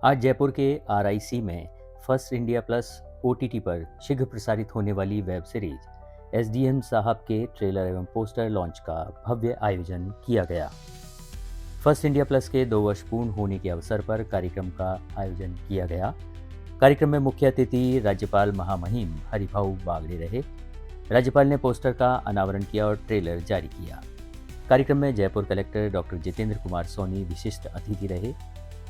आज जयपुर के आरआईसी में फर्स्ट इंडिया प्लस ओटीटी पर शीघ्र प्रसारित होने वाली वेब सीरीज एसडीएम साहब के ट्रेलर एवं पोस्टर लॉन्च का भव्य आयोजन किया गया। फर्स्ट इंडिया प्लस के 2 वर्ष पूर्ण होने के अवसर पर कार्यक्रम का आयोजन किया गया। कार्यक्रम में मुख्य अतिथि राज्यपाल महामहिम हरिभाऊ बागड़े रहे। राज्यपाल ने पोस्टर का अनावरण किया और ट्रेलर जारी किया। कार्यक्रम में जयपुर कलेक्टर डॉक्टर जितेंद्र कुमार सोनी विशिष्ट अतिथि रहे।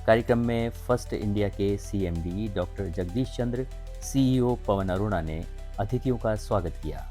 कार्यक्रम में फर्स्ट इंडिया के सीएमडी डॉक्टर जगदीश चंद्र, सीईओ पवन अरोड़ा ने अतिथियों का स्वागत किया।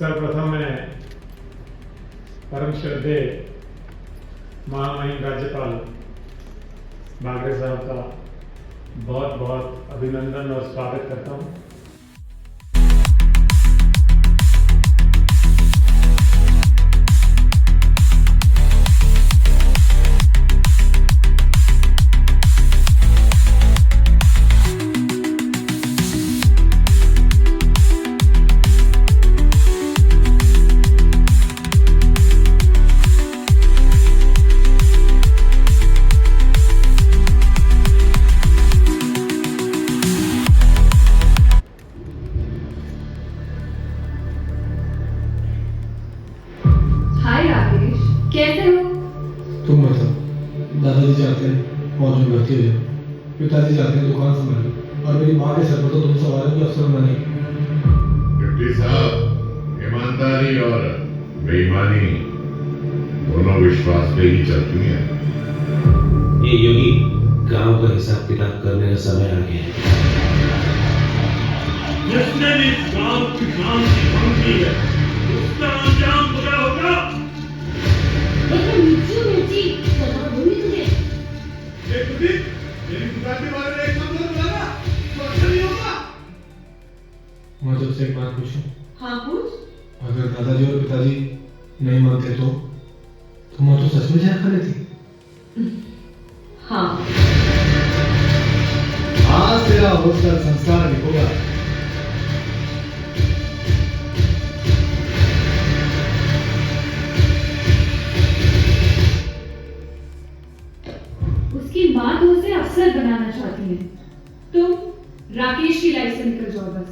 सर्वप्रथम मैं परम श्रद्धेय महामहिम राज्यपाल बागड़े साहब का बहुत बहुत अभिनंदन और स्वागत करता हूँ। कैसे हो? तुम बताओ। दादाजी चाहते हैं फौज में भर्ती हो जाओ, पिताजी चाहते हैं दुकान संभालो और मेरी माँ के सर पर तो तुम सवालों की अफसर बने। डिप्टी साहब, ईमानदारी और बेईमानी दोनों विश्वास पे ही चलती हैं। ये योगी गांव का हिसाब किताब करने का समय आ गया है। जिसने भी गांव की शांति भंग की है उसका अंजाम बुरा होगा। लेकिन मिर्ची सजा दूंगी तुझे। मेरी दुकान के बारे में एक शब्द बोला तो अच्छा नहीं होगा। मैं तुझसे एक बात पूछूं? हाँ पूछ। अगर दादाजी और पिताजी नहीं मानते तो मैं तो सच में जहर खा लेती। हाँ। आज तेरा होस्टल संस्कार भी होगा। उसकी माँ तो उसे अफसर बनाना चाहती है। तुम राकेश की लाइफ से निकल जाओ बस।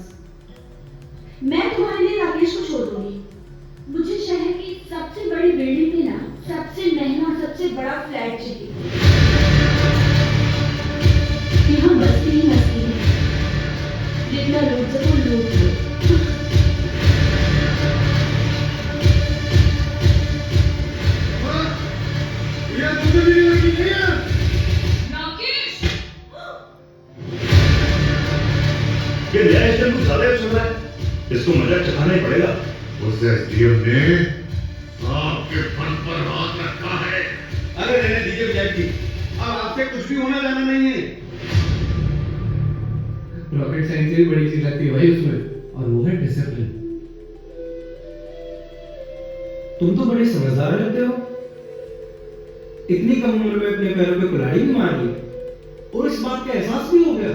मैं तुम्हारे लिए राकेश को छोड़ दूंगी। मुझे शहर की सबसे बड़ी बिल्डिंग में ना सबसे महंगा और सबसे बड़ा फ्लैट चाहिए। यहाँ मस्ती ही मस्ती है, जितना लूट सको लूट लो। ये नया स्टाइल कुछ ज्यादा चल रहा है, इसको मजाक चखाना ही पड़ेगा। उस एसडीएम ने आपके फन पर हाथ रखा है। अरे रहने दीजिए विजय जी, अब आपसे कुछ भी होना जाना नहीं है। रॉकेट साइंस की बड़ी चीज लगती है भाई उसमें, और वो है डिसिप्लिन। तुम तो बड़े समझदार लगते हो। इतनी कम उम्र में अपने पैरों पे कुल्हाड़ी भी मार ली और इस बात का एहसास भी हो गया।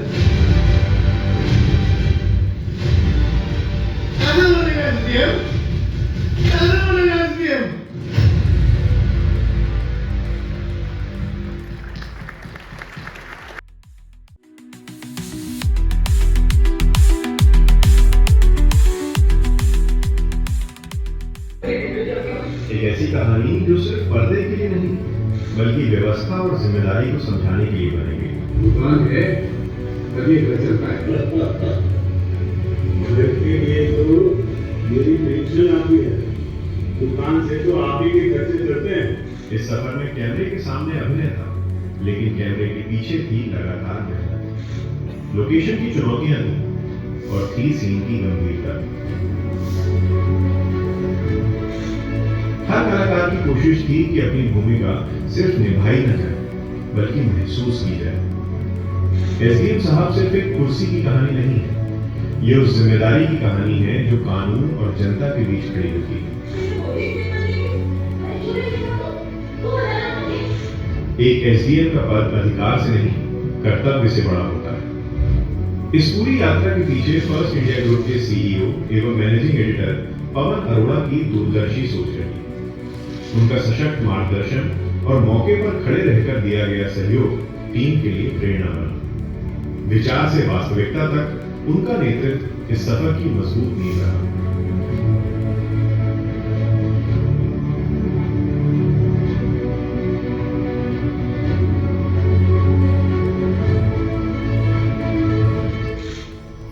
बल्कि व्यवस्था और जिम्मेदारी को समझाने के लिए बनेंगे। दुकान है तभी घर चलता है। के लिए तो मेरी पेंशन आती है, दुकान से तो आप ही के खर्चे चलते हैं। इस सफर में कैमरे के सामने अभिनय था, लेकिन कैमरे के पीछे थी लगातार मेहनत। लोकेशन की चुनौतियां थी और थी सीन की गंभीरता। हर कलाकार की कोशिश थी कि अपनी भूमिका सिर्फ निभाई न जाए, बल्कि महसूस की जाए। एसडीएम साहब सिर्फ एक कुर्सी की कहानी नहीं है, ये उस जिम्मेदारी की कहानी है जो कानून और जनता के बीच खड़ी होती है। एक एसडीएम का पद अधिकार से नहीं, कर्तव्य से बड़ा होता है। इस पूरी यात्रा के पीछे फर्स्ट इंडिया ग्रुप के सीईओ एवं मैनेजिंग एडिटर पवन अरोड़ा की दूरदर्शी सोच रही। उनका सशक्त मार्गदर्शन और मौके पर खड़े रहकर दिया गया सहयोग टीम के लिए प्रेरणा बना। विचार से वास्तविकता तक उनका नेतृत्व इस सफर की मजबूत नींव रहा।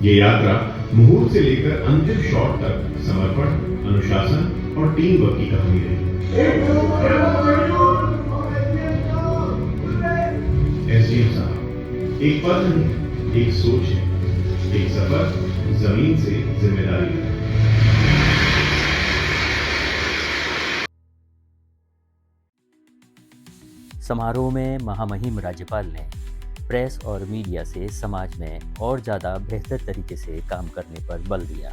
ये यात्रा मुहूर्त से लेकर अंतिम शॉट तक समर्पण, अनुशासन और टीम वर्क की कहानी रही। एसडीएम साहब एक पद नहीं, एक सोच है, एक सफर जमीन से जिम्मेदारी तक। समारोह में महामहिम राज्यपाल ने प्रेस और मीडिया से समाज में और ज़्यादा बेहतर तरीके से काम करने पर बल दिया।